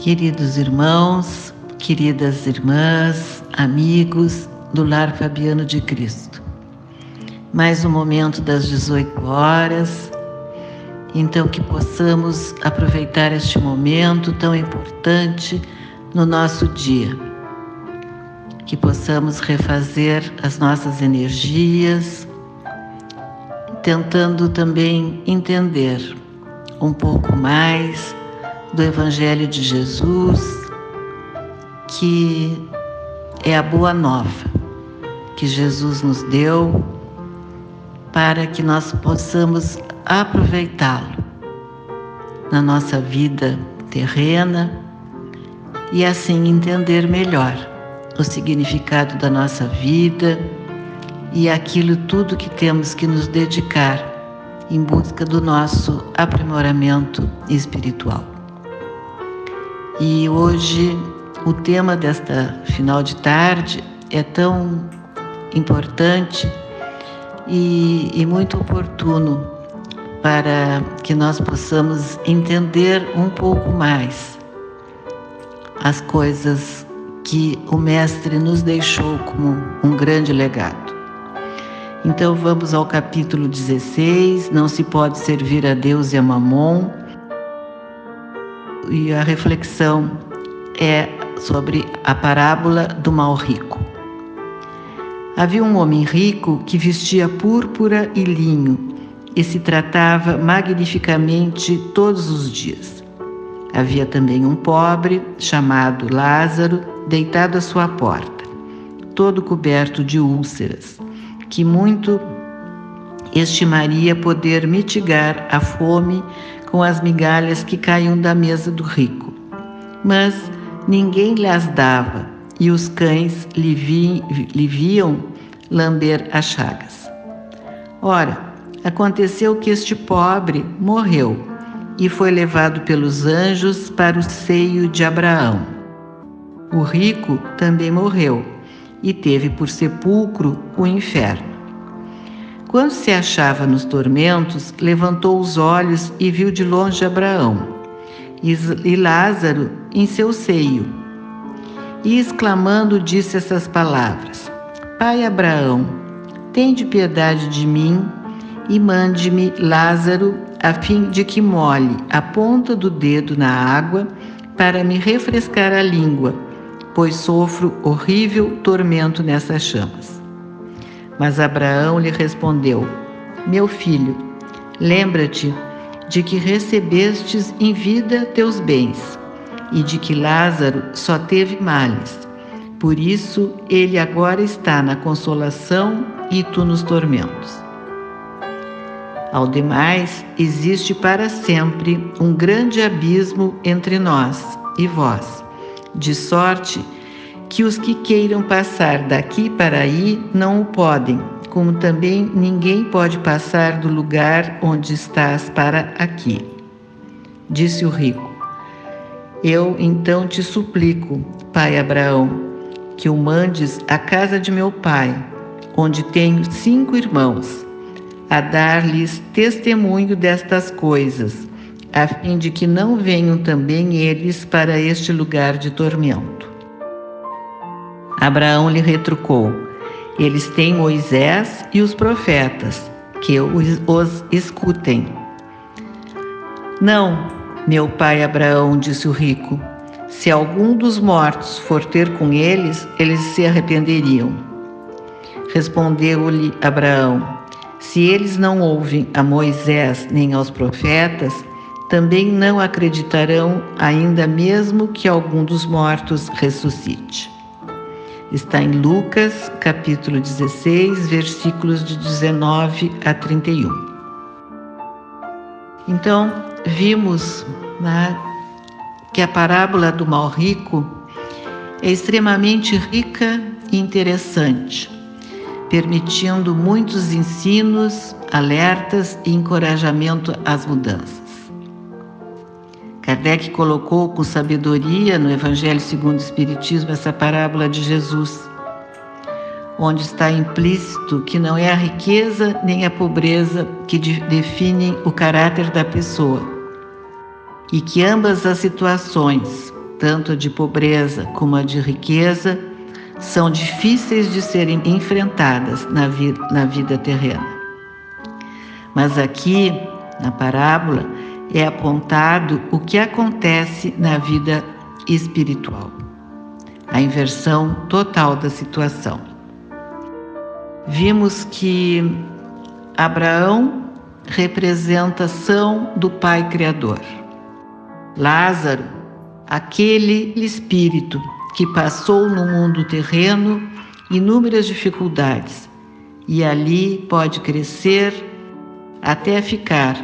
Queridos irmãos, queridas irmãs, amigos do Lar Fabiano de Cristo. Mais um momento das 18 horas, então que possamos aproveitar este momento tão importante no nosso dia. Que possamos refazer as nossas energias, tentando também entender um pouco mais do Evangelho de Jesus, que é a boa nova que Jesus nos deu para que nós possamos aproveitá-lo na nossa vida terrena e assim entender melhor o significado da nossa vida e aquilo tudo que temos que nos dedicar em busca do nosso aprimoramento espiritual. E hoje o tema desta final de tarde é tão importante e muito oportuno para que nós possamos entender um pouco mais as coisas que o Mestre nos deixou como um grande legado. Então vamos ao capítulo 16, não se pode servir a Deus e a Mamon. E a reflexão é sobre a parábola do mal rico. Havia um homem rico que vestia púrpura e linho e se tratava magnificamente todos os dias. Havia também um pobre, chamado Lázaro, deitado à sua porta, todo coberto de úlceras, que muito estimaria poder mitigar a fome com as migalhas que caíam da mesa do rico. Mas ninguém lhes dava, e os cães lhe viam lamber as chagas. Ora, aconteceu que este pobre morreu e foi levado pelos anjos para o seio de Abraão. O rico também morreu e teve por sepulcro o inferno. Quando se achava nos tormentos, levantou os olhos e viu de longe Abraão e Lázaro em seu seio. E exclamando disse essas palavras: Pai Abraão, tende piedade de mim e mande-me Lázaro a fim de que molhe a ponta do dedo na água para me refrescar a língua, pois sofro horrível tormento nessas chamas. Mas Abraão lhe respondeu: Meu filho, lembra-te de que recebestes em vida teus bens e de que Lázaro só teve males. Por isso ele agora está na consolação e tu nos tormentos. Ao demais, existe para sempre um grande abismo entre nós e vós, de sorte que os que queiram passar daqui para aí não o podem, como também ninguém pode passar do lugar onde estás para aqui. Disse o rico: Eu então te suplico, pai Abraão, que o mandes à casa de meu pai, onde tenho 5 irmãos, a dar-lhes testemunho destas coisas, a fim de que não venham também eles para este lugar de tormento. Abraão lhe retrucou: Eles têm Moisés e os profetas, que os escutem. Não, meu pai Abraão, disse o rico, se algum dos mortos for ter com eles, eles se arrependeriam. Respondeu-lhe Abraão: Se eles não ouvem a Moisés nem aos profetas, também não acreditarão, ainda mesmo que algum dos mortos ressuscite. Está em Lucas, capítulo 16, versículos de 19 a 31. Então, vimos que a parábola do mal rico é extremamente rica e interessante, permitindo muitos ensinos, alertas e encorajamento às mudanças. Kardec colocou com sabedoria no Evangelho segundo o Espiritismo essa parábola de Jesus, onde está implícito que não é a riqueza nem a pobreza que definem o caráter da pessoa, e que ambas as situações, tanto a de pobreza como a de riqueza, são difíceis de serem enfrentadas na vida terrena. Mas aqui, na parábola, é apontado o que acontece na vida espiritual. A inversão total da situação. Vimos que Abraão representação do Pai Criador. Lázaro, aquele espírito que passou no mundo terreno inúmeras dificuldades e ali pode crescer até ficar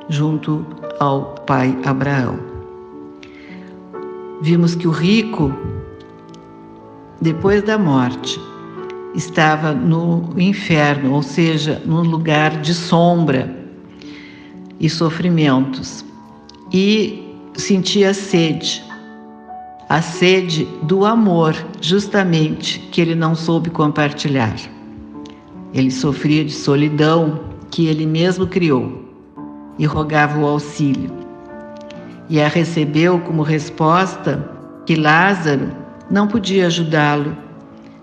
junto ao pai Abraão. Vimos que o rico, depois da morte, estava no inferno, ou seja, num lugar de sombra e sofrimentos, e sentia sede, a sede do amor, justamente, que ele não soube compartilhar. Ele sofria de solidão que ele mesmo criou e rogava o auxílio. E a recebeu como resposta que Lázaro não podia ajudá-lo,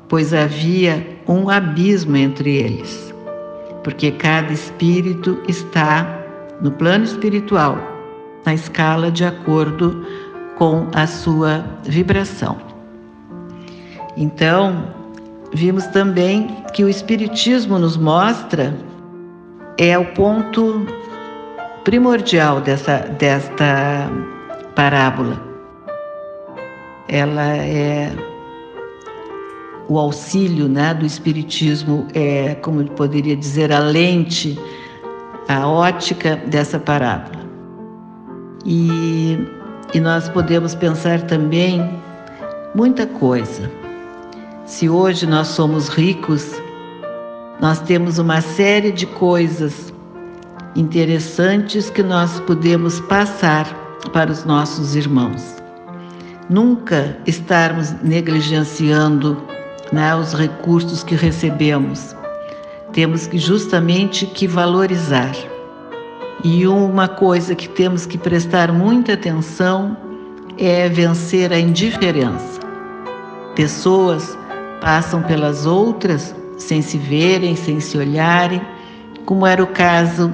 pois havia um abismo entre eles, porque cada espírito está no plano espiritual, na escala de acordo com a sua vibração. Então, vimos também que o Espiritismo nos mostra o ponto primordial desta parábola. Ela é o auxílio, do Espiritismo, como eu poderia dizer, a lente, a ótica dessa parábola. E nós podemos pensar também muita coisa. Se hoje nós somos ricos, nós temos uma série de coisas interessantes que nós podemos passar para os nossos irmãos. Nunca estarmos negligenciando os recursos que recebemos. Temos que justamente valorizar. E uma coisa que temos que prestar muita atenção é vencer a indiferença. Pessoas passam pelas outras sem se verem, sem se olharem, como era o caso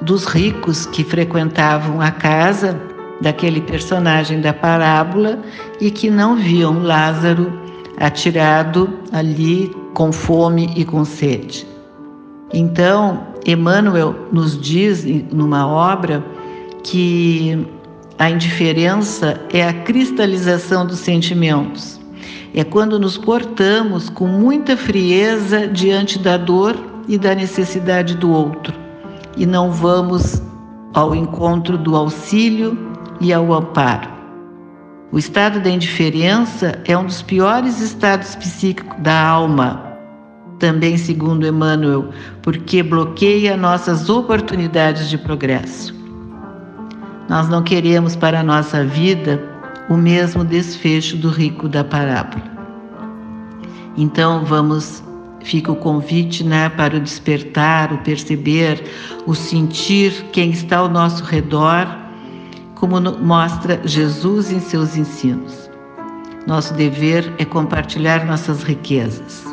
dos ricos que frequentavam a casa daquele personagem da parábola e que não viam Lázaro atirado ali com fome e com sede. Então, Emmanuel nos diz numa obra que a indiferença é a cristalização dos sentimentos. É quando nos portamos com muita frieza diante da dor e da necessidade do outro e não vamos ao encontro do auxílio e ao amparo. O estado da indiferença é um dos piores estados psíquicos da alma, também segundo Emmanuel, porque bloqueia nossas oportunidades de progresso. Nós não queremos para a nossa vida o mesmo desfecho do rico da parábola. Então fica o convite para o despertar, o perceber, o sentir quem está ao nosso redor, como mostra Jesus em seus ensinos. Nosso dever é compartilhar nossas riquezas.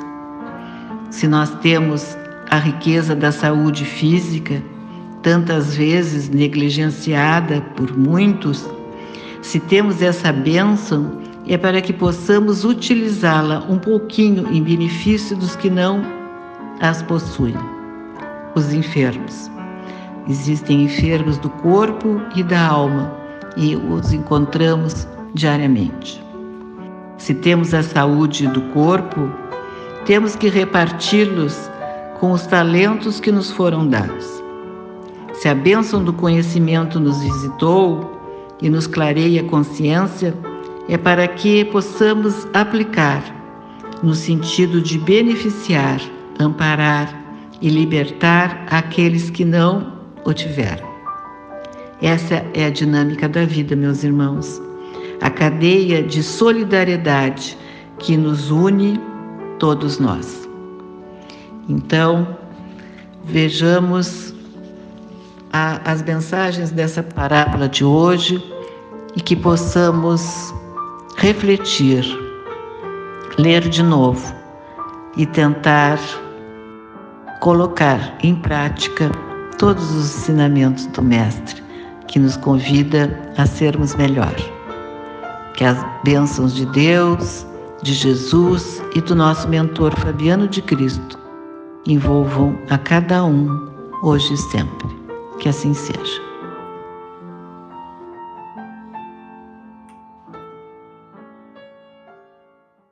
Se nós temos a riqueza da saúde física, tantas vezes negligenciada por muitos, se temos essa bênção, é para que possamos utilizá-la um pouquinho em benefício dos que não as possuem, os enfermos. Existem enfermos do corpo e da alma e os encontramos diariamente. Se temos a saúde do corpo, temos que reparti-los com os talentos que nos foram dados. Se a bênção do conhecimento nos visitou e nos clareia a consciência, é para que possamos aplicar no sentido de beneficiar, amparar e libertar aqueles que não o tiveram. Essa é a dinâmica da vida, meus irmãos. A cadeia de solidariedade que nos une todos nós. Então, vejamos as mensagens dessa parábola de hoje e que possamos refletir, ler de novo e tentar colocar em prática todos os ensinamentos do Mestre, que nos convida a sermos melhor. Que as bênçãos de Deus, de Jesus e do nosso mentor Fabiano de Cristo envolvam a cada um, hoje e sempre. Que assim seja.